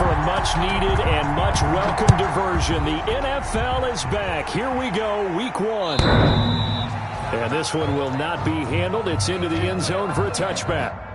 for a much-needed and much-welcome diversion. The NFL is back. Here we go, Week 1. And this one will not be handled. It's into the end zone for a touchback.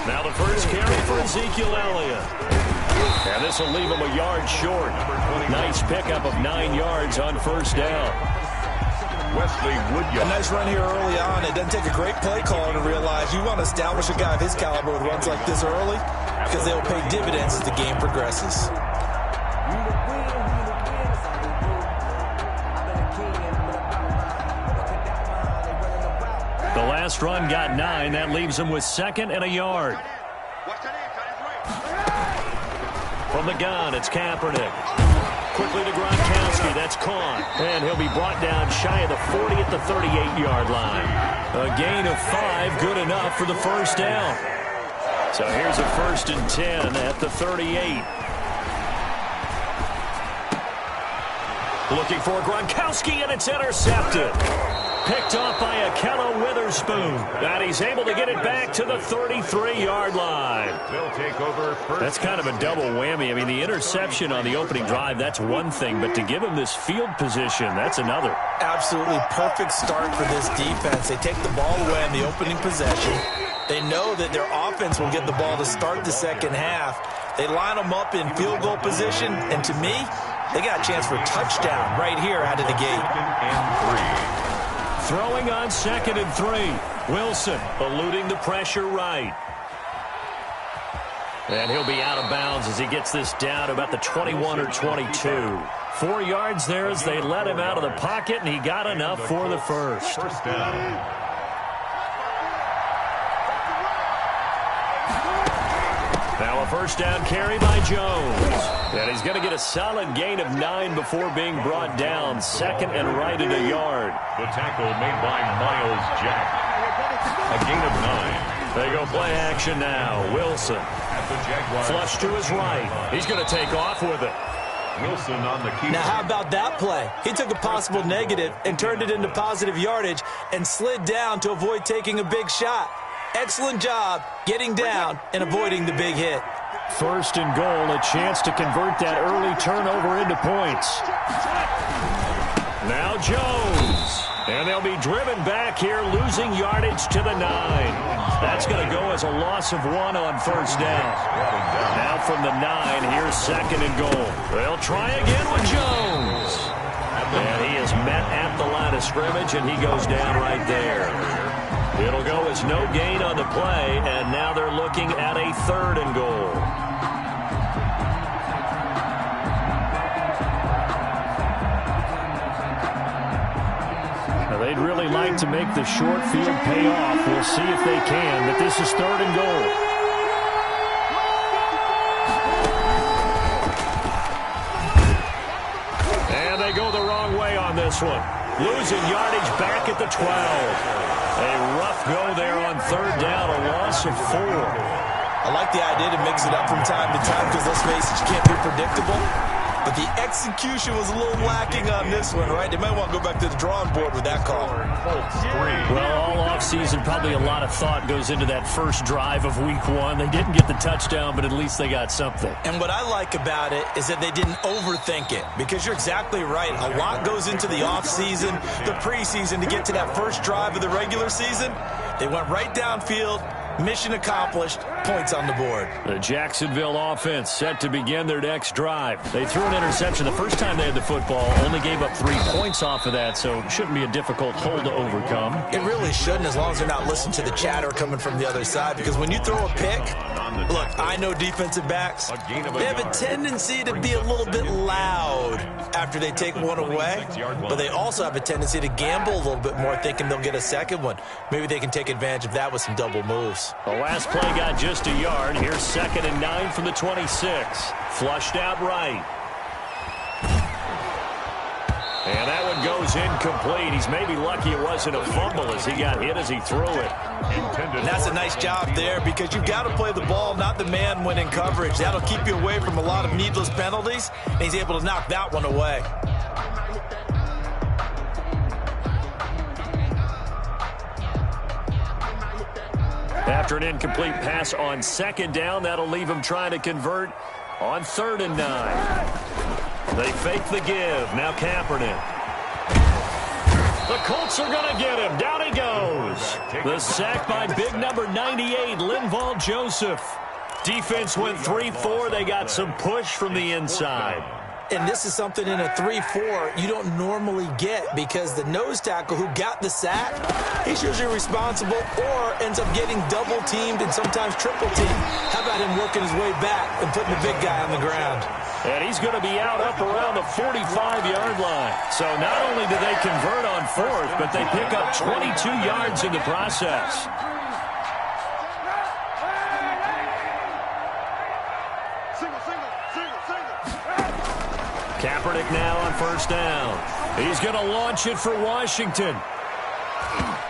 Now the first carry for Ezekiel Elliott. And this will leave him a yard short. Nice pickup of 9 yards on first down. Wesley Woodyard. A nice run here early on. It doesn't take a great play caller to realize you want to establish a guy of his caliber with runs like this early because they'll pay dividends as the game progresses. The last run got 9. That leaves him with 2nd and a yard. From the gun, it's Kaepernick. Quickly to Gronkowski. That's caught. And he'll be brought down shy of the 40 at the 38-yard line. A gain of 5, good enough for the first down. So here's a 1st and 10 at the 38. Looking for Gronkowski, and it's intercepted. Picked off by Akello Witherspoon. And he's able to get it back to the 33-yard line. They'll take over first. That's kind of a double whammy. I mean, the interception on the opening drive, that's one thing. But to give him this field position, that's another. Absolutely perfect start for this defense. They take the ball away in the opening possession. They know that their offense will get the ball to start the second half. They line them up in field goal position. And to me, they got a chance for a touchdown right here out of the gate. 2nd and 3. Throwing on 2nd and 3. Wilson eluding the pressure right. And he'll be out of bounds as he gets this down to about the 21 or 22. 4 yards there as they let him out of the pocket, and he got enough for the first. First down. Now a first down carry by Jones. And he's going to get a solid gain of 9 before being brought down. 2nd and right at a yard. The tackle made by Miles Jack. A gain of 9. They go play action now. Wilson. At the Jaguars. Flush to his right. He's going to take off with it. Wilson on the key. Now, how about that play? He took a possible negative and turned it into positive yardage and slid down to avoid taking a big shot. Excellent job getting down and avoiding the big hit. 1st and goal, a chance to convert that early turnover into points. Now Jones. And they'll be driven back here, losing yardage to the 9. That's going to go as a loss of 1 on first down. Now from the 9, here's 2nd and goal. They'll try again with Jones. And he is met at the line of scrimmage, and he goes down right there. It'll go as no gain on the play, and now they're looking at a 3rd and goal. Now they'd really like to make the short field pay off. We'll see if they can, but this is 3rd and goal. And they go the wrong way on this one. Losing yardage back at the 12. A rough go there on 3rd down, a loss of 4. I like the idea to mix it up from time to time because, let's face it, you can't be predictable. But the execution was a little lacking on this one, right? They might want to go back to the drawing board with that call. Well, all offseason, probably a lot of thought goes into that first drive of Week 1. They didn't get the touchdown, but at least they got something. And what I like about it is that they didn't overthink it, because you're exactly right. A lot goes into the offseason, the preseason, to get to that first drive of the regular season. They went right downfield. Mission accomplished. Points on the board. The Jacksonville offense set to begin their next drive. They threw an interception the first time they had the football, only gave up 3 points off of that, so it shouldn't be a difficult hole to overcome. It really shouldn't, as long as they're not listening to the chatter coming from the other side, because when you throw a pick, look, I know defensive backs, they have a tendency to be a little bit loud after they take one away, but they also have a tendency to gamble a little bit more, thinking they'll get a second one. Maybe they can take advantage of that with some double moves. The last play got just a yard. Here's 2nd and 9 from the 26. Flushed out right. And that one goes incomplete. He's maybe lucky it wasn't a fumble as he got hit as he threw it. And that's a nice job there, because you've got to play the ball, not the man when in coverage. That'll keep you away from a lot of needless penalties, and he's able to knock that one away. After an incomplete pass on 2nd down, that'll leave him trying to convert on 3rd and 9. They fake the give. Now Kaepernick. The Colts are going to get him. Down he goes. The sack by big number 98, Linval Joseph. Defense went 3-4. They got some push from the inside. And this is something in a 3-4 you don't normally get, because the nose tackle who got the sack, he's usually responsible or ends up getting double-teamed and sometimes triple-teamed. How about him working his way back and putting the big guy on the ground? And he's going to be out up around the 45-yard line. So not only do they convert on 4th, but they pick up 22 yards in the process. Kaepernick now on 1st down. He's going to launch it for Washington.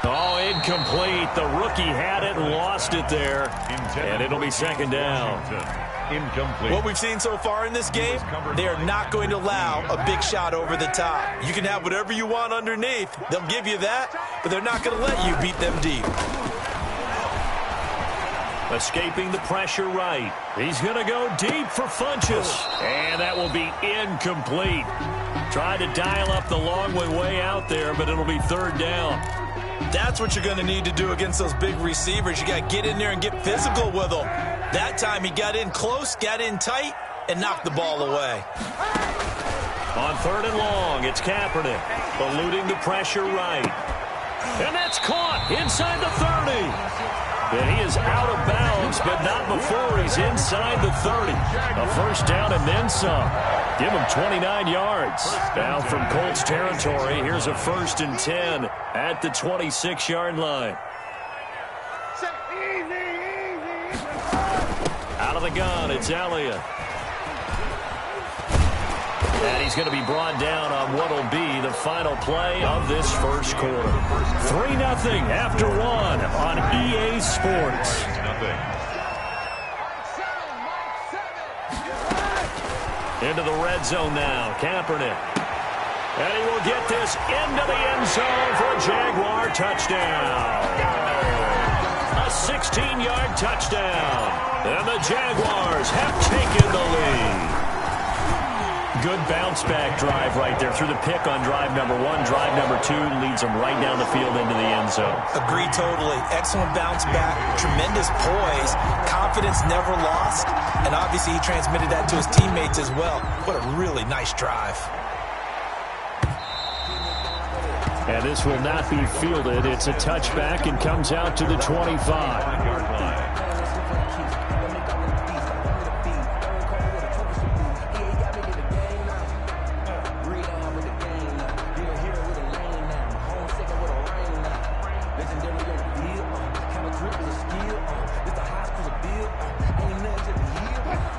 Oh, incomplete. The rookie had it and lost it there. And it'll be 2nd down. Incomplete. What we've seen so far in this game, they are not going to allow a big shot over the top. You can have whatever you want underneath. They'll give you that, but they're not going to let you beat them deep. Escaping the pressure right. He's going to go deep for Funchess. And that will be incomplete. Tried to dial up the long way out there, but it'll be 3rd down. That's what you're going to need to do against those big receivers. You got to get in there and get physical with them. That time he got in close, got in tight, and knocked the ball away. On 3rd and long, it's Kaepernick eluding the pressure right. And that's caught inside the 30. And he is out of bounds, but not before he's inside the 30. A 1st down and then some. Give him 29 yards. Now from Colts territory, here's a 1st and 10 at the 26-yard line. Out of the gun, it's Elliott. And he's going to be brought down on what will be the final play of this 1st quarter. 3-0 after 1 on EA Sports. Into the red zone now, Kaepernick. And he will get this into the end zone for a Jaguar touchdown. A 16-yard touchdown. And the Jaguars have taken the lead. Good bounce-back drive right there through the pick on drive number 1. Drive number 2 leads them right down the field into the end zone. Agree totally. Excellent bounce-back, tremendous poise, confidence never lost, and obviously he transmitted that to his teammates as well. What a really nice drive. And this will not be fielded. It's a touchback and comes out to the 25-yard line.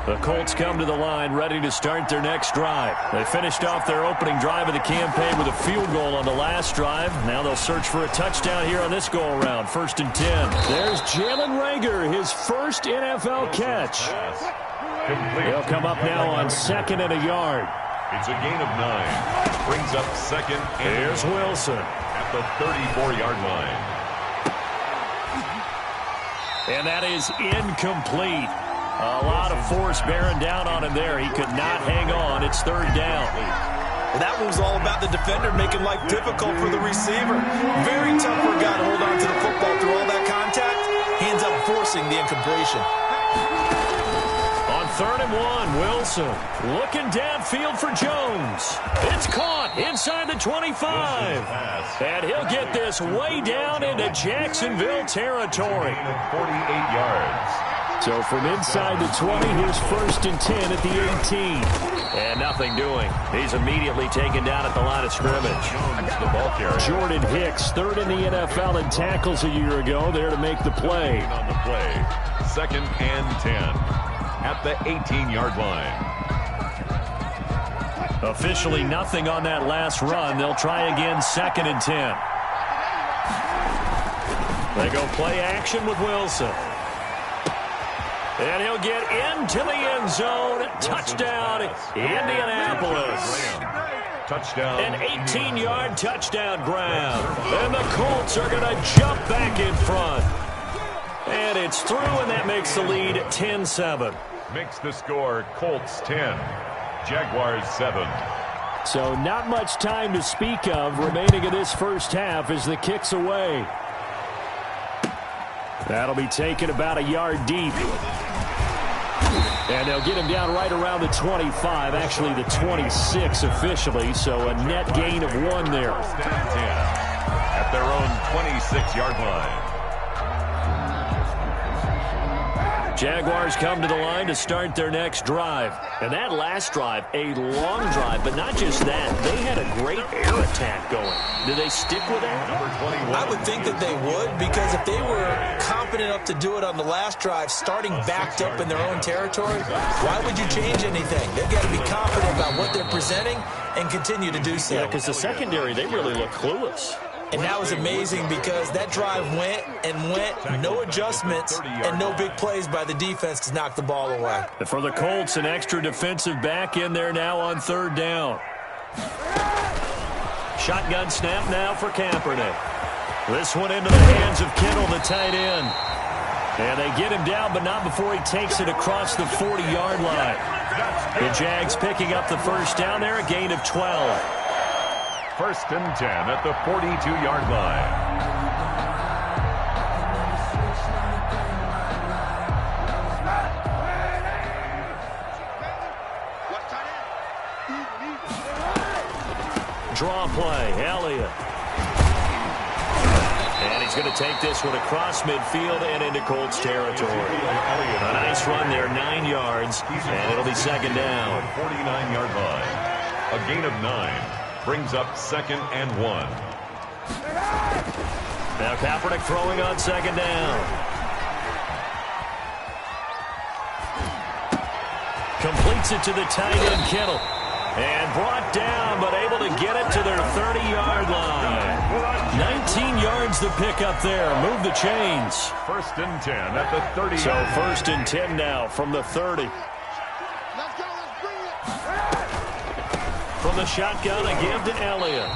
The Colts come to the line ready to start their next drive. They finished off their opening drive of the campaign with a field goal on the last drive. Now they'll search for a touchdown here on this go-around. 1st and 10. There's Jalen Reagor, his first NFL catch. He'll come up now on 2nd and a yard. It's a gain of 9. Brings up 2nd. And here's Wilson at the 34-yard line. And that is incomplete. A lot of force bearing down on him there. He could not hang on. It's 3rd down. Well, that one was all about the defender making life difficult for the receiver. Very tough for a guy to hold on to the football through all that contact. He ends up forcing the incompletion. On 3rd and 1, Wilson looking downfield for Jones. It's caught inside the 25. And he'll get this way down into Jacksonville territory. 48 yards. So from inside the 20, here's 1st and 10 at the 18. And nothing doing. He's immediately taken down at the line of scrimmage. The ball carrier. Jordan Hicks, 3rd in the NFL in tackles a year ago, there to make the play. On the play, 2nd and 10 at the 18-yard line. Officially nothing on that last run. They'll try again 2nd and 10. They go play action with Wilson. And he'll get into the end zone. Touchdown, Indianapolis. Touchdown. An 18-yard touchdown grab. And the Colts are going to jump back in front. And it's through, and that makes the lead 10-7. Makes the score Colts 10, Jaguars 7. So not much time to speak of remaining in this first half as the kick's away. That'll be taken about a yard deep. And they'll get him down right around the 25, actually the 26 officially, so a net gain of 1 there. 1st and 10 at their own 26-yard line. Jaguars come to the line to start their next drive. And that last drive, a long drive, but not just that. They had a great air attack going. Do they stick with that? Number 21. I would think that they would, because if they were confident enough to do it on the last drive, starting backed up in their own territory, why would you change anything? They've got to be confident about what they're presenting and continue to do so. Yeah, because the secondary, they really look clueless. And that was amazing because that drive went and went, no adjustments, and no big plays by the defense to knock the ball away. And for the Colts, an extra defensive back in there now on 3rd down. Shotgun snap now for Kaepernick. This one into the hands of Kittle, the tight end. And they get him down, but not before he takes it across the 40-yard line. The Jags picking up the first down there, a gain of 12. 1st and 10 at the 42-yard line. Draw play, Elliott. And he's going to take this one across midfield and into Colts territory. A nice run there, 9 yards, and it'll be 2nd down. 49-yard line. A gain of 9. Brings up 2nd and 1. Now Kaepernick throwing on 2nd down. Completes it to the tight end, Kittle. And brought down, but able to get it to their 30-yard line. 19 yards to pick up there. Move the chains. 1st and 10 at the 30. So 1st and 10 now from the 30. From the shotgun, a give to Elliott.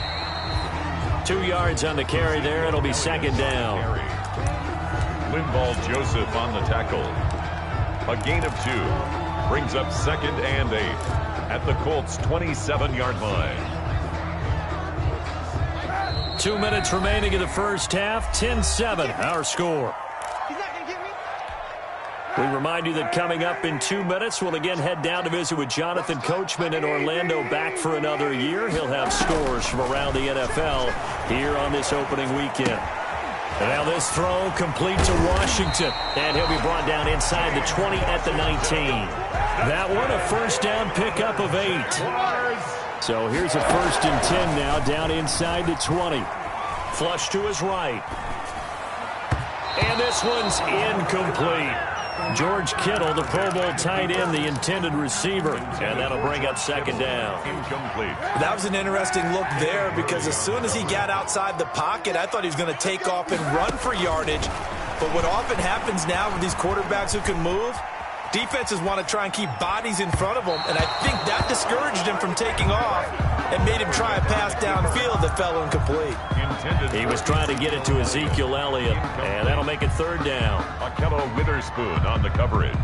2 yards on the carry there. It'll be 2nd down. Linval Joseph on the tackle. A gain of 2. Brings up 2nd and 8 at the Colts' 27-yard line. 2 minutes remaining in the first half. 10-7, our score. We remind you that coming up in 2 minutes, we'll again head down to visit with Jonathan Coachman in Orlando, back for another year. He'll have scores from around the NFL here on this opening weekend. And now this throw complete to Washington, and he'll be brought down inside the 20 at the 19. That one a first down pickup of 8. So here's a 1st and 10 now, down inside the 20. Flush to his right. And this one's incomplete. George Kittle, the Pro Bowl tight end, the intended receiver. And that'll bring up 2nd down. Incomplete. That was an interesting look there because as soon as he got outside the pocket, I thought he was going to take off and run for yardage. But what often happens now with these quarterbacks who can move, defenses want to try and keep bodies in front of them, and I think that discouraged him from taking off and made him try a pass downfield that fell incomplete. He was trying to get it to Ezekiel Elliott, and that'll make it 3rd down. Akello Witherspoon on the coverage.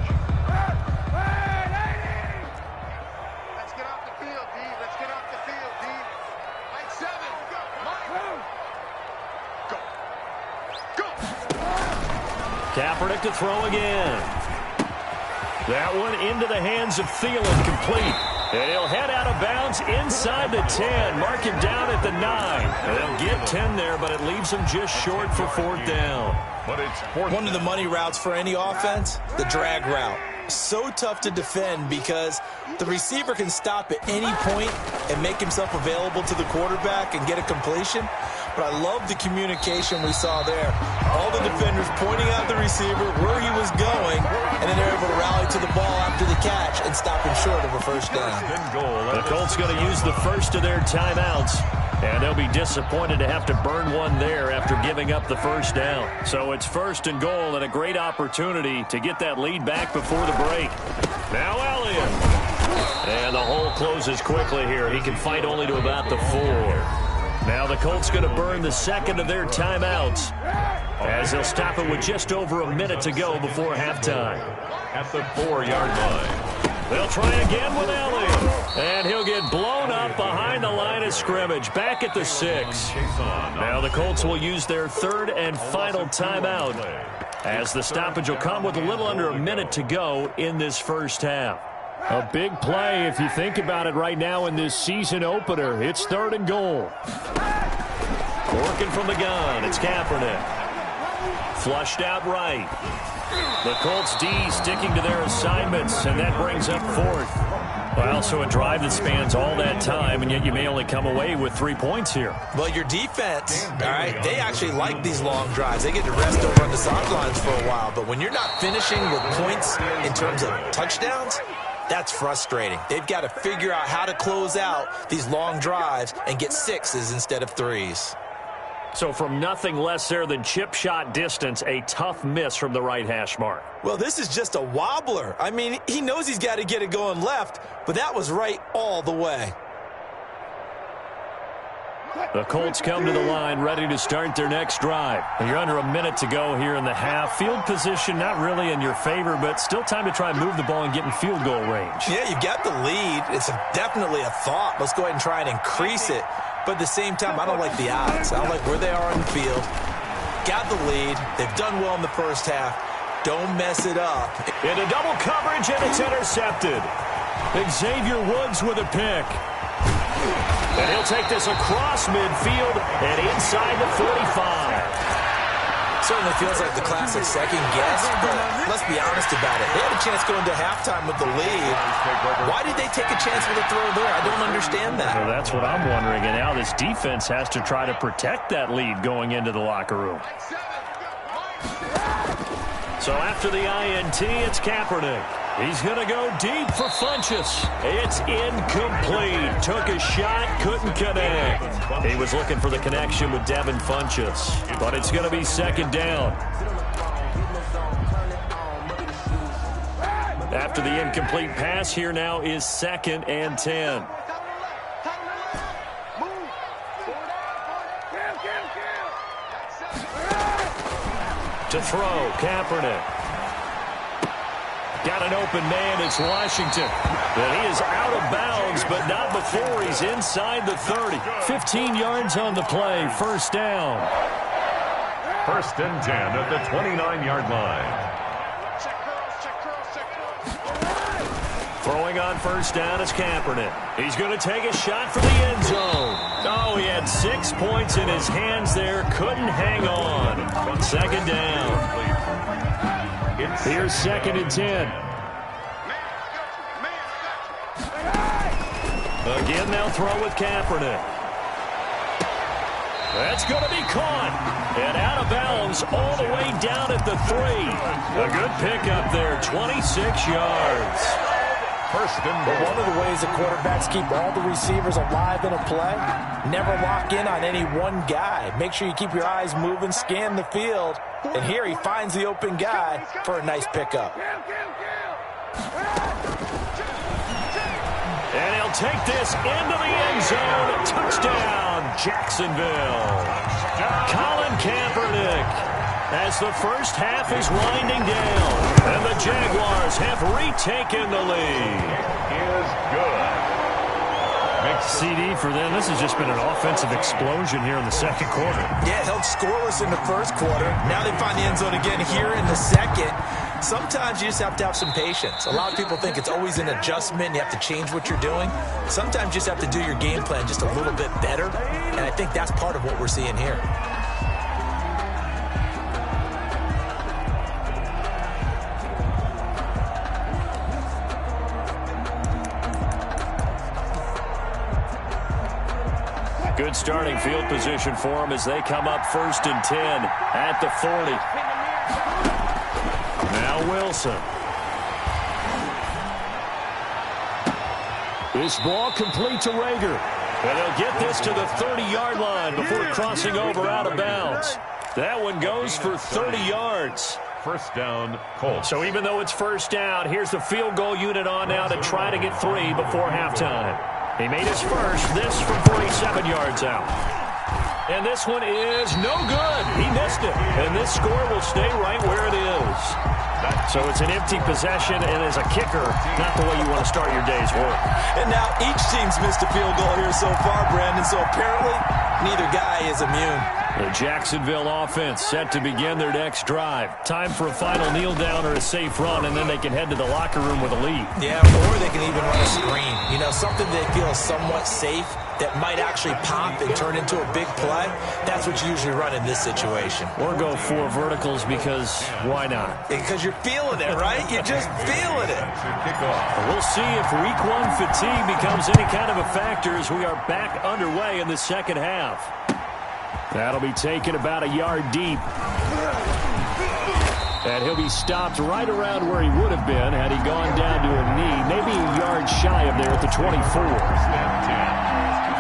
Let's get off the field, D. Let's get off the field, D. Kaepernick to throw again. That one into the hands of Thielen, complete. And he'll head out of bounds inside the 10. Mark him down at the 9. And they'll get 10 there, but it leaves him just short for 4th down. But it's one of the money routes for any offense, the drag route. So tough to defend because the receiver can stop at any point and make himself available to the quarterback and get a completion. But I love the communication we saw there. All the defenders pointing out the receiver, where he was going, and then they're able to rally to the ball after the catch and stop him short of a first down. The Colts going to use the first of their timeouts, and they'll be disappointed to have to burn one there after giving up the first down. So it's 1st and goal and a great opportunity to get that lead back before the break. Now Elliott. And the hole closes quickly here. He can fight only to about the 4. Now the Colts going to burn the second of their timeouts as they'll stop it with just over a minute to go before halftime. At the 4-yard line. They'll try again with Elliott. And he'll get blown up behind the line of scrimmage. Back at the 6. Now the Colts will use their 3rd and final timeout as the stoppage will come with a little under a minute to go in this first half. A big play if you think about it right now in this season opener. It's 3rd and goal. Working from the gun, it's Kaepernick. Flushed out right. The Colts D sticking to their assignments, and that brings up 4th. Well, so a drive that spans all that time, and yet you may only come away with 3 points here. Well, your defense, all right, they actually like these long drives. They get to rest over on the sidelines for a while, but when you're not finishing with points in terms of touchdowns, that's frustrating. They've got to figure out how to close out these long drives and get 6s instead of 3s. So from nothing less there than chip shot distance, a tough miss from the right hash mark. Well, this is just a wobbler. I mean, he knows he's got to get it going left, but that was right all the way. The Colts come to the line ready to start their next drive. And you're under a minute to go here in the half. Field position not really in your favor, but still time to try and move the ball and get in field goal range. Yeah, you've got the lead. It's definitely a thought. Let's go ahead and try and increase it. But at the same time, I don't like the odds. I don't like where they are on the field. Got the lead. They've done well in the first half. Don't mess it up. Into double coverage, and it's intercepted. Xavier Woods with a pick. And he'll take this across midfield and inside the 45. Certainly feels like the classic second guess, but let's be honest about it. They had a chance going to halftime with the lead. Why did they take a chance with a throw there? I don't understand that. Well, that's what I'm wondering. And now this defense has to try to protect that lead going into the locker room. So after the INT, it's Kaepernick. He's going to go deep for Funchess. It's incomplete. Took a shot, couldn't connect. He was looking for the connection with Devin Funchess, but it's going to be 2nd down. After the incomplete pass, here now is 2nd and 10. To throw, Kaepernick. Got an open man, it's Washington. And he is out of bounds, but not before he's inside the 30. 15 yards on the play, 1st down. 1st and 10 at the 29-yard line. Throwing on 1st down is Kaepernick. He's going to take a shot for the end zone. Oh, he had 6 points in his hands there, couldn't hang on. 2nd down. Here's 2nd and 10. Again, they'll throw with Kaepernick. That's going to be caught. And out of bounds all the way down at the 3. A good pickup there, 26 yards. 1st and goal. One of the ways the quarterbacks keep all the receivers alive in a play, never lock in on any one guy. Make sure you keep your eyes moving, scan the field. And here he finds the open guy for a nice pickup. And he'll take this into the end zone. Touchdown, Jacksonville. Colin Kaepernick. As the first half is winding down, and the Jaguars have retaken the lead. Is good. Makes CD for them. This has just been an offensive explosion here in the second quarter. Yeah, held scoreless in the first quarter. Now they find the end zone again here in the second. Sometimes you just have to have some patience. A lot of people think it's always an adjustment. You have to change what you're doing. Sometimes you just have to do your game plan just a little bit better. And I think that's part of what we're seeing here. Good starting field position for them as they come up 1st and 10 at the 40. Now Wilson. This ball complete to Rager. And they'll get this to the 30-yard line before crossing over out of bounds. That one goes for 30 yards. First down, Colts. So even though it's first down, here's the field goal unit on now to try to get 3 before halftime. He made his first, this from 47 yards out. And this one is no good. He missed it. And this score will stay right where it is. So it's an empty possession, and as a kicker, not the way you want to start your day's work. And now each team's missed a field goal here so far, Brandon, so apparently neither guy is immune. The Jacksonville offense set to begin their next drive. Time for a final kneel down or a safe run, and then they can head to the locker room with a lead. Yeah, or they can even run a screen. You know, something they feel is somewhat safe that might actually pop and turn into a big play. That's what you usually run in this situation. Or go 4 verticals because why not? Because you're feeling it, right? You're just feeling it. We'll see if week 1 fatigue becomes any kind of a factor as we are back underway in the second half. That'll be taken about a yard deep. And he'll be stopped right around where he would have been had he gone down to a knee, maybe a yard shy of there at the 24.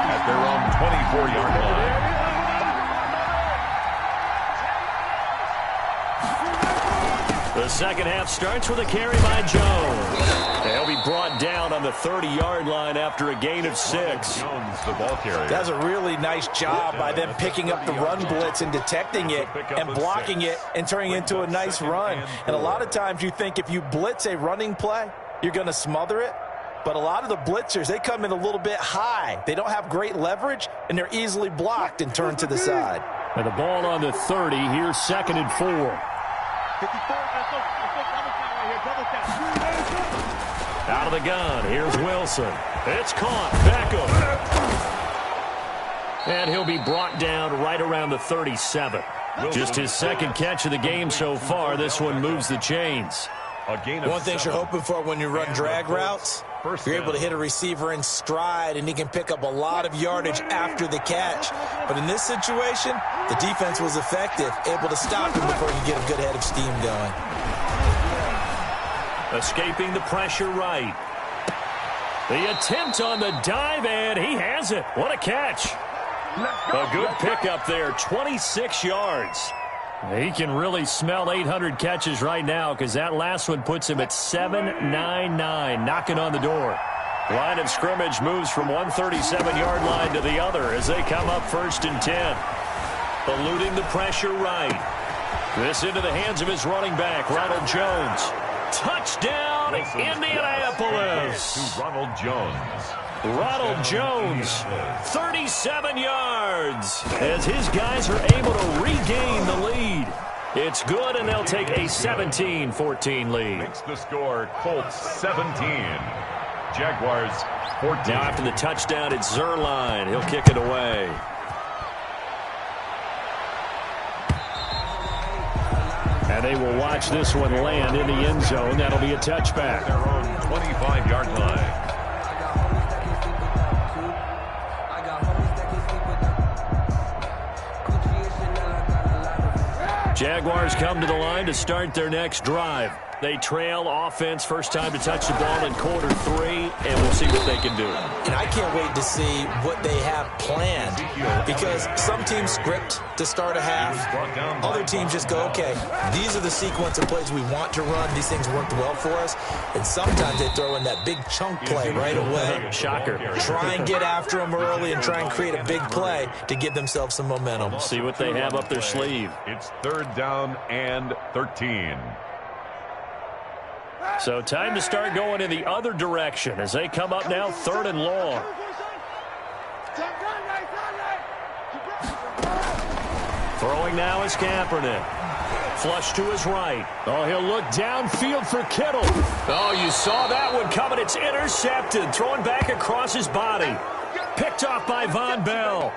At their own 24-yard line. The second half starts with a carry by Jones. They'll be brought down on the 30-yard line after a gain of 6. Jones, the ball carrier. That's a really nice job by them picking up the run blitz and detecting it and blocking it and turning it into a nice run. And a lot of times you think if you blitz a running play, you're going to smother it. But a lot of the blitzers, they come in a little bit high. They don't have great leverage, and they're easily blocked and turned to the side. And the ball on the 30, here's 2nd and 4. Out of the gun, here's Wilson. It's caught, Beckham. And he'll be brought down right around the 37. Just his second catch of the game so far. This one moves the chains. One thing you're hoping for when you run drag routes, you're able to hit a receiver in stride, and he can pick up a lot of yardage after the catch. But in this situation, the defense was effective, able to stop him before he could get a good head of steam going. Escaping the pressure right. The attempt on the dive, and he has it. What a catch. A good pickup there, 26 yards. He can really smell 800 catches right now because that last one puts him at 799, knocking on the door. Line of scrimmage moves from one 37-yard line to the other as they come up 1st and 10. Eluding the pressure right. This into the hands of his running back, Ronald Jones. Touchdown, Indianapolis. To Ronald Jones. Ronald Jones, 37 yards, as his guys are able to regain the lead. It's good, and they'll take a 17-14 lead. Makes the score Colts 17. Jaguars 14. Now after the touchdown, it's Zerline. He'll kick it away. And they will watch this one land in the end zone. That'll be a touchback. Their own 25-yard line. Jaguars come to the line to start their next drive. They trail offense, first time to touch the ball in quarter 3, and we'll see what they can do. And I can't wait to see what they have planned, because some teams script to start a half. Other teams just go, okay, these are the sequence of plays we want to run. These things worked well for us. And sometimes they throw in that big chunk play right away. Shocker. Try and get after them early and try and create a big play to give themselves some momentum. See what they have up their sleeve. It's 3rd down and 13. So time to start going in the other direction as they come up now 3rd and long. Throwing now is Kaepernick. Flush to his right. Oh, he'll look downfield for Kittle. Oh, you saw that one coming. It's intercepted. Throwing back across his body. Picked off by Von Bell.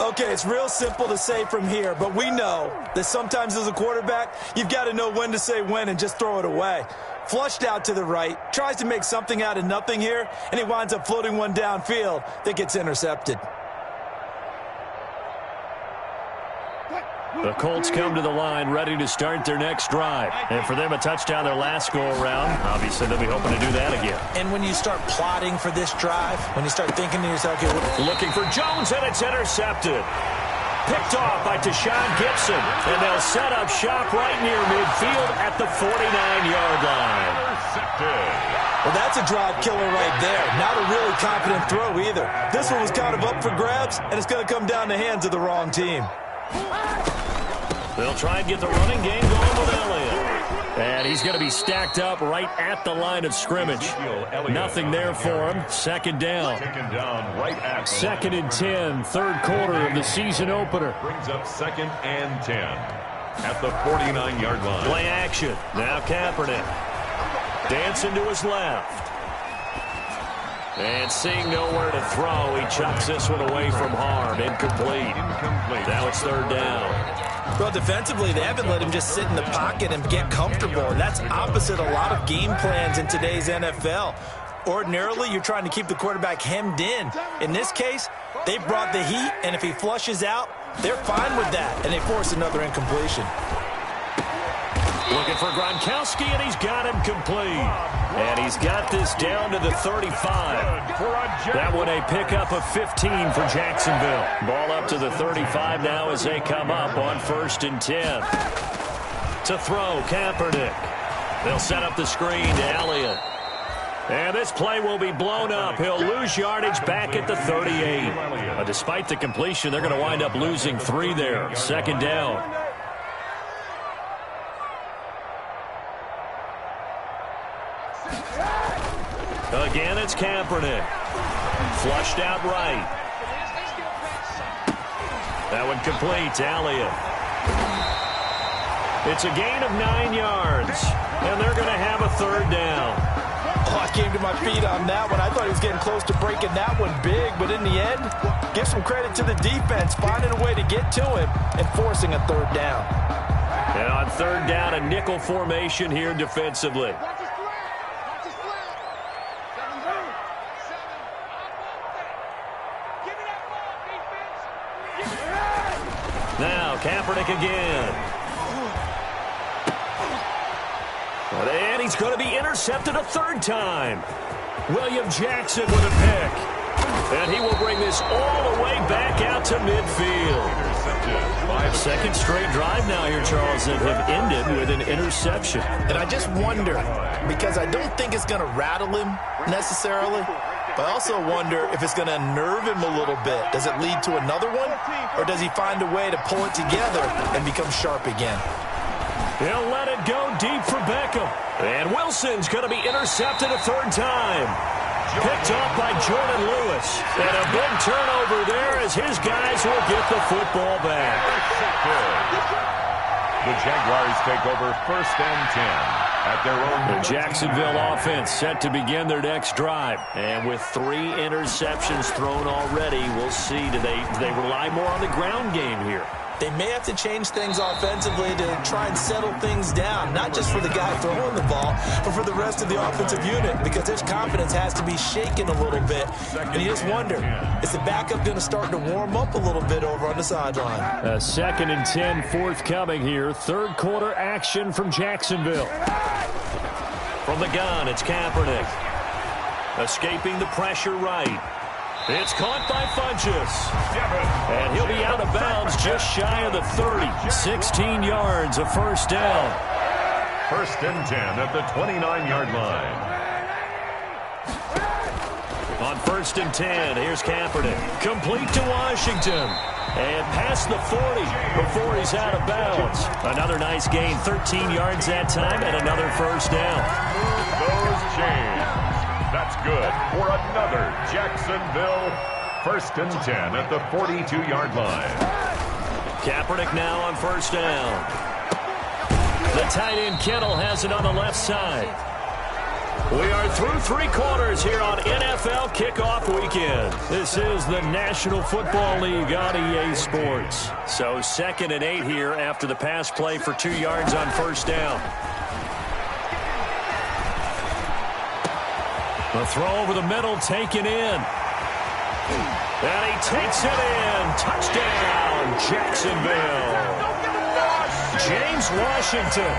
Okay, it's real simple to say from here, but we know that sometimes as a quarterback, you've got to know when to say when and just throw it away. Flushed out to the right, tries to make something out of nothing here, and he winds up floating one downfield that gets intercepted. The Colts come to the line ready to start their next drive. And for them, a touchdown their last go-around. Obviously, they'll be hoping to do that again. And when you start plotting for this drive, when you start thinking to yourself, okay, looking for Jones, and it's intercepted. Picked off by Deshaun Gibson. And they'll set up shop right near midfield at the 49-yard line. Intercepted. Well, that's a drive killer right there. Not a really confident throw either. This one was kind of up for grabs, and it's going to come down the hands of the wrong team. They'll try and get the running game going with Elliott. And he's going to be stacked up right at the line of scrimmage. Nothing there for him. Second down. Second and 10, third quarter of the season opener. Brings up 2nd and 10 at the 49-yard line. Play action. Now Kaepernick. Dancing to his left. And seeing nowhere to throw, he chucks this one away from harm. Incomplete. Now it's third down. Well, defensively, they haven't let him just sit in the pocket and get comfortable. And that's opposite a lot of game plans in today's NFL. Ordinarily, you're trying to keep the quarterback hemmed in. In this case, they brought the heat, and if he flushes out, they're fine with that, and they force another incompletion. Looking for Gronkowski, and he's got him complete. And he's got this down to the 35. That one a pickup of 15 for Jacksonville. Ball up to the 35 now as they come up on 1st and 10. To throw, Kaepernick. They'll set up the screen to Elliott. And this play will be blown up. He'll lose yardage back at the 38. Despite the completion, they're going to wind up losing 3 there. Second down. Again, it's Kaepernick. Flushed out right. That one complete to Elliott. It's a gain of 9 yards, and they're going to have a third down. Oh, I came to my feet on that one. I thought he was getting close to breaking that one big, but in the end, give some credit to the defense, finding a way to get to him and forcing a third down. And on third down, a nickel formation here defensively. Now, Kaepernick again. And he's going to be intercepted a third time. William Jackson with a pick. And he will bring this all the way back out to midfield. Second straight drive now here, Charles, that have ended with an interception. And I just wonder, because I don't think it's going to rattle him necessarily, but I also wonder if it's going to unnerve him a little bit. Does it lead to another one? Or does he find a way to pull it together and become sharp again? He'll let it go deep for Beckham. And Wilson's going to be intercepted a third time. Picked off by Jordan Lewis. And a big turnover there as his guys will get the football back. The Jaguars take over 1st and 10. At their own. The Jacksonville offense set to begin their next drive. And with 3 interceptions thrown already, we'll see. Do they rely more on the ground game here? They may have to change things offensively to try and settle things down, not just for the guy throwing the ball, but for the rest of the offensive unit, because his confidence has to be shaken a little bit. And you just wonder, is the backup going to start to warm up a little bit over on the sideline? 2nd and 10 forthcoming here. Third quarter action from Jacksonville. From the gun, it's Kaepernick. Escaping the pressure right. It's caught by Funchess. And he'll be out of bounds just shy of the 30. 16 yards, a first down. 1st and 10 at the 29-yard line. On 1st and 10, here's Kaepernick. Complete to Washington. And past the 40 before he's out of bounds. Another nice gain, 13 yards that time, and another first down. Those chains. That's good for another Jacksonville First and 10 at the 42-yard line. Kaepernick now on first down. The tight end Kittle has it on the left side. We are through three quarters here on NFL Kickoff Weekend. This is the National Football League on EA Sports. So 2nd and 8 here after the pass play for 2 yards on first down. The throw over the middle taken in. And he takes it in. Touchdown, Jacksonville. James Washington,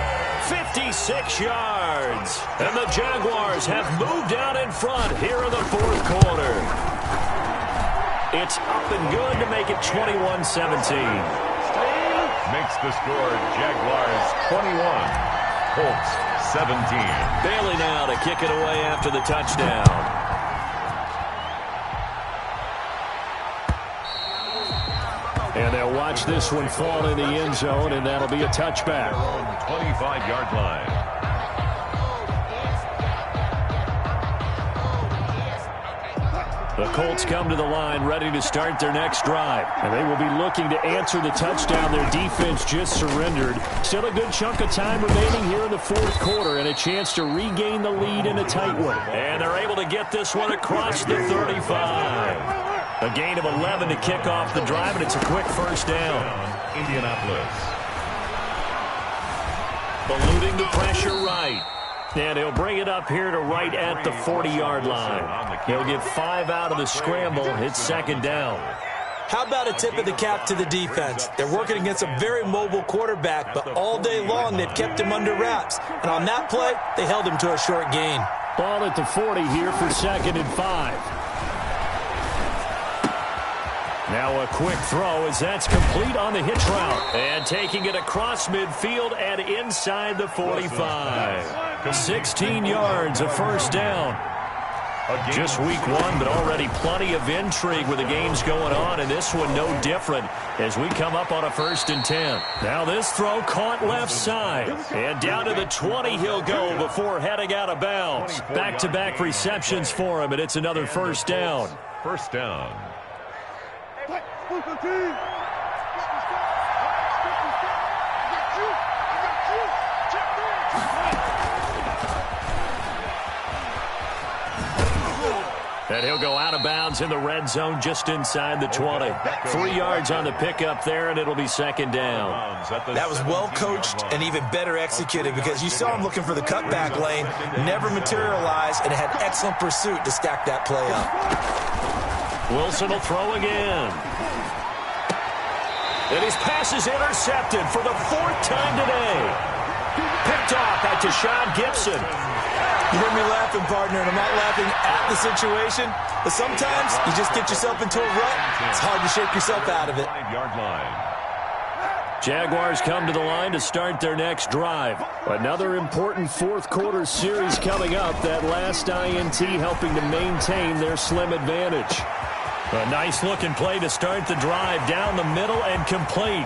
56 yards. And the Jaguars have moved out in front here in the fourth quarter. It's up and good to make it 21-17. Makes the score Jaguars 21, Colts 17. Bailey now to kick it away after the touchdown. And they'll watch this one fall in the end zone, and that'll be a touchback. 25-yard line. The Colts come to the line ready to start their next drive. And they will be looking to answer the touchdown their defense just surrendered. Still a good chunk of time remaining here in the fourth quarter and a chance to regain the lead in a tight one. And they're able to get this one across the 35. A gain of 11 to kick off the drive, and it's a quick first down. Indianapolis. Eluding the pressure right. And he'll bring it up here to right at the 40-yard line. He'll get 5 out of the scramble. It's second down. How about a tip of the cap to the defense? They're working against a very mobile quarterback, but all day long they've kept him under wraps. And on that play, they held him to a short gain. Ball at the 40 here for 2nd and 5. Now a quick throw as that's complete on the hitch route. And taking it across midfield and inside the 45. 16 yards, a first down. Just week one, but already plenty of intrigue with the games going on, and this one no different as we come up on a 1st and 10. Now this throw caught left side. And down to the 20 he'll go before heading out of bounds. Back-to-back receptions for him, and it's another first down. First down. And he'll go out of bounds in the red zone just inside the 20. 3 yards on the pickup there, and it'll be second down. That was well coached and even better executed because you saw him looking for the cutback lane, never materialized, and had excellent pursuit to stack that play up. Wilson will throw again. And his pass is intercepted for the 4th time today. Picked off by Tashawn Gibson. You hear me laughing, partner, and I'm not laughing at the situation, but sometimes you just get yourself into a rut. It's hard to shake yourself out of it. 5-yard line. Jaguars come to the line to start their next drive. Another important fourth quarter series coming up. That last INT helping to maintain their slim advantage. A nice-looking play to start the drive down the middle and complete.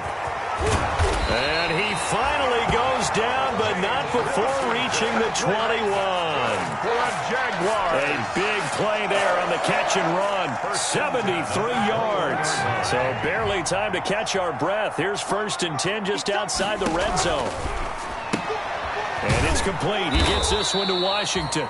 And he finally goes down, but not before reaching the 21. For a Jaguar. A big play there on the catch and run. 73 yards. So barely time to catch our breath. Here's 1st and 10 just outside the red zone. And it's complete. He gets this one to Washington.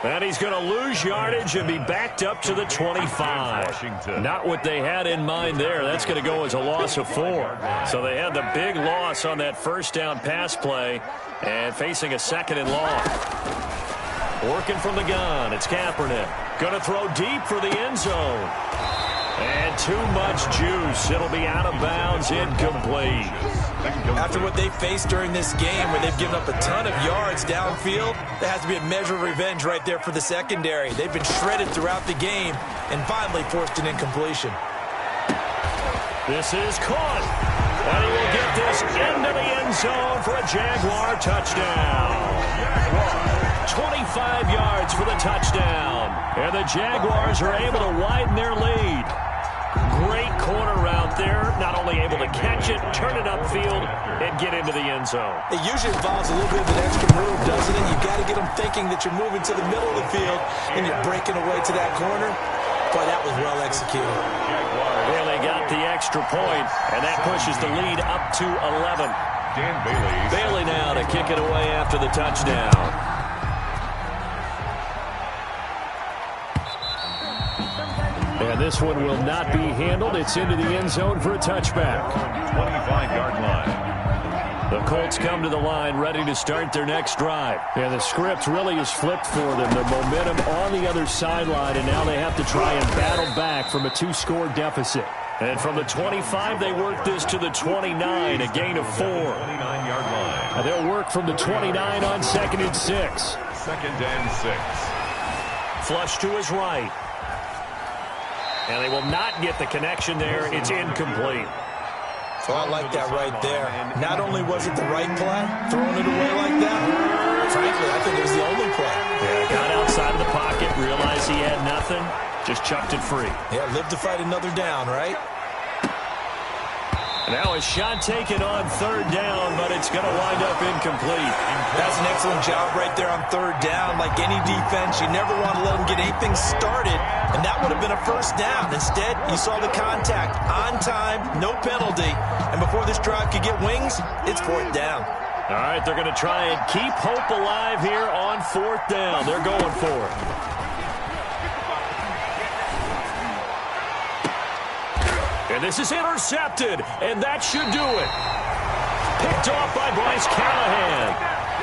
And he's going to lose yardage and be backed up to the 25. Not what they had in mind there. That's going to go as a loss of 4. So they had the big loss on that first down pass play and facing a 2nd and long. Working from the gun, it's Kaepernick. Going to throw deep for the end zone. And too much juice. It'll be out of bounds, incomplete. After what they faced during this game where they've given up a ton of yards downfield, there has to be a measure of revenge right there for the secondary. They've been shredded throughout the game and finally forced an incompletion. This is caught. And he will get this into the end zone for a Jaguar touchdown. 25 yards for the touchdown. And the Jaguars are able to widen their lead. Great corner route there. Not only able to catch it, turn it upfield, and get into the end zone. It usually involves a little bit of an extra move, doesn't it? You've got to get them thinking that you're moving to the middle of the field and you're breaking away to that corner. Boy, that was well executed. Well, they got the extra point, and that pushes the lead up to 11. Dan Bailey. Bailey now to kick it away after the touchdown. And this one will not be handled. It's into the end zone for a touchback. 25-yard line. The Colts come to the line ready to start their next drive. Yeah, the script really is flipped for them. The momentum on the other sideline, and now they have to try and battle back from a 2-score deficit. And from the 25, they work this to the 29, a gain of 4. 29-yard line. And they'll work from the 29 on 2nd and 6. 2nd and 6. Flush to his right. And they will not get the connection there. It's incomplete. So I like that right there. Not only was it the right play, throwing it away like that, frankly, I think it was the only play. Yeah, got outside of the pocket, realized he had nothing, just chucked it free. Yeah, live to fight another down, right? Now a shot taken on 3rd down, but it's going to wind up incomplete. That's an excellent job right there on 3rd down. Like any defense, you never want to let them get anything started, and that would have been a 1st down. Instead, you saw the contact on time, no penalty, and before this drive could get wings, it's 4th down. All right, they're going to try and keep hope alive here on 4th down. They're going for it. And this is intercepted, and that should do it. Picked off by Bryce Callahan.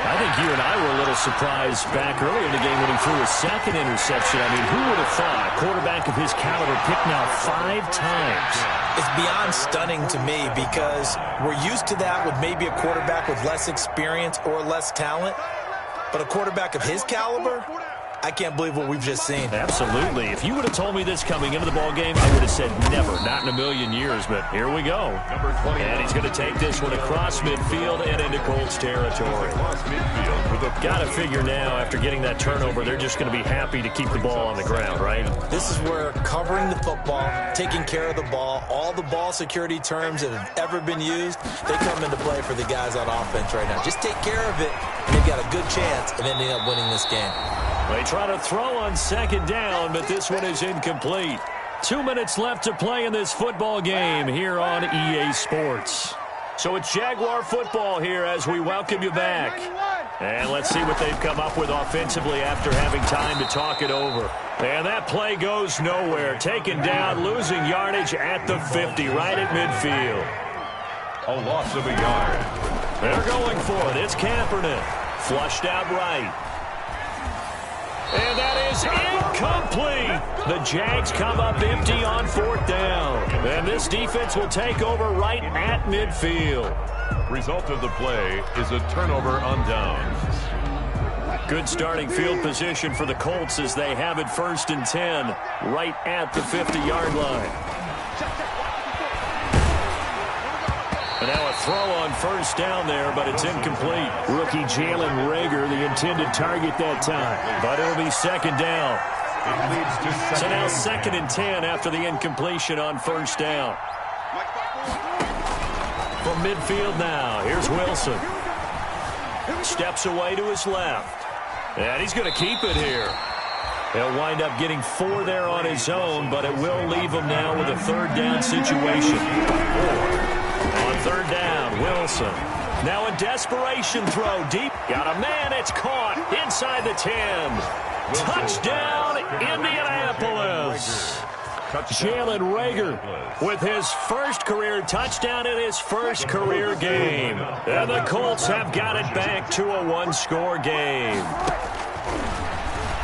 I think you and I were a little surprised back earlier in the game when he threw his 2nd interception. I mean, who would have thought a quarterback of his caliber picked now 5 times? It's beyond stunning to me because we're used to that with maybe a quarterback with less experience or less talent. But a quarterback of his caliber, I can't believe what we've just seen. Absolutely. If you would have told me this coming into the ballgame, I would have said never, not in a million years. But here we go. Number 20. And he's going to take this one across midfield and into Colts territory. Across midfield for the Got to figure now, after getting that turnover, they're just going to be happy to keep the ball on the ground, right? This is where covering the football, taking care of the ball, all the ball security terms that have ever been used, they come into play for the guys on offense right now. Just take care of it, and they've got a good chance of ending up winning this game. They try to throw on 2nd down, but this one is incomplete. 2 minutes left to play in this football game here on EA Sports. So it's Jaguar football here as we welcome you back. And let's see what they've come up with offensively after having time to talk it over. And that play goes nowhere. Taken down, losing yardage at the 50, right at midfield. a loss of a yard. They're going for it. It's Kaepernick. Flushed out right. And that is incomplete. The Jags come up empty on 4th down. And this defense will take over right at midfield. Result of the play is a turnover on downs. Good starting field position for the Colts as they have it 1st and 10 right at the 50-yard line. And now a throw on 1st down there, but it's incomplete. Rookie Jalen Reagor, the intended target that time. But it'll be 2nd down. It leads to So now 2nd and 10 after the incompletion on 1st down. From midfield now, here's Wilson. Steps away to his left. And he's going to keep it here. He'll wind up getting 4 there on his own, but it will leave him now with a 3rd down situation. On 3rd down, Wilson. Now a desperation throw deep. Got a man, it's caught inside the 10. Touchdown, Indianapolis. Jalen Reagor with his first career touchdown in his first career game. And the Colts have got it back to a 1-score game.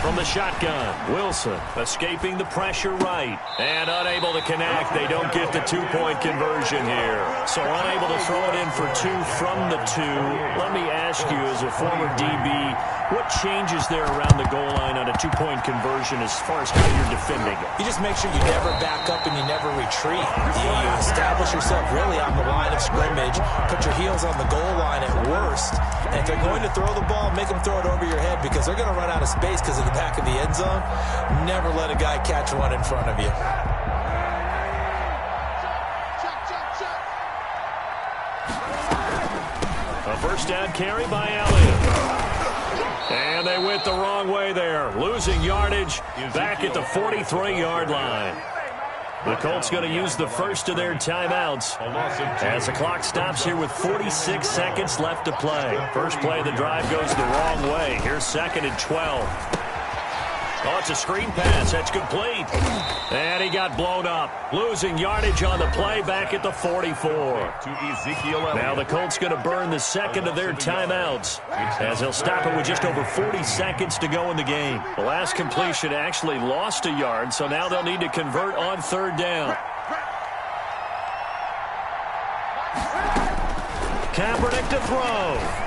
From the shotgun, Wilson escaping the pressure right. And unable to connect. They don't get the 2-point conversion here. So unable to throw it in for 2 from the 2. Let me ask you, as a former DB, what changes there around the goal line on a 2-point conversion as far as how you're defending it? You just make sure you never back up and you never retreat. You establish yourself really on the line of scrimmage, put your heels on the goal line at worst, and if they're going to throw the ball, make them throw it over your head because they're going to run out of space because of the back of the end zone. Never let a guy catch one in front of you. A 1st down carry by Elliott. And they went the wrong way there, losing yardage back at the 43-yard line. The Colts going to use the first of their timeouts as the clock stops here with 46 seconds left to play. First play of the drive goes the wrong way. Here's 2nd and 12. Oh, it's a screen pass. That's complete. And he got blown up. Losing yardage on the play back at the 44. Now the Colts going to burn the second of their timeouts as they'll stop it with just over 40 seconds to go in the game. The last completion actually lost a yard, so now they'll need to convert on 3rd down. Kaepernick to throw.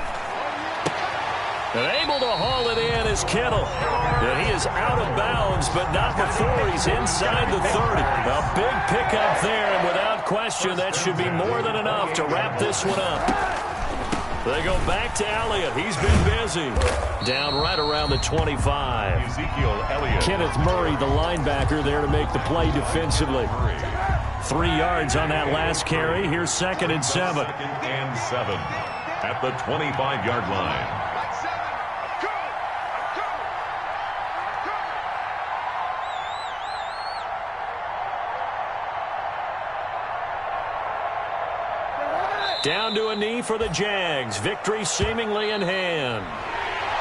And able to haul it in is Kittle. And he is out of bounds, but not before he's inside the 30. A big pickup there, and without question, that should be more than enough to wrap this one up. They go back to Elliott. He's been busy. Down right around the 25. Ezekiel Elliott. Kenneth Murray, the linebacker, there to make the play defensively. 3 yards on that last carry. Here's 2nd and 7. 2nd and 7 at the 25-yard line. Down to a knee for the Jags. Victory seemingly in hand.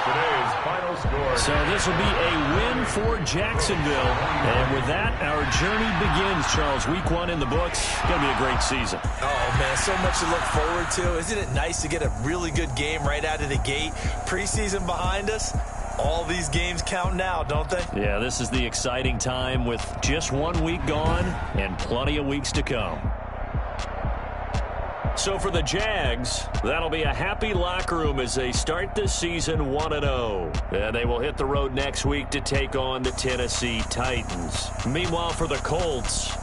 Today's final score. So this will be a win for Jacksonville. And with that, our journey begins, Charles. Week 1 in the books. Going to be a great season. Oh, man, so much to look forward to. Isn't it nice to get a really good game right out of the gate? Preseason behind us. All these games count now, don't they? Yeah, this is the exciting time with just 1 week gone and plenty of weeks to come. So for the Jags, that'll be a happy locker room as they start the season 1-0. And they will hit the road next week to take on the Tennessee Titans. Meanwhile, for the Colts,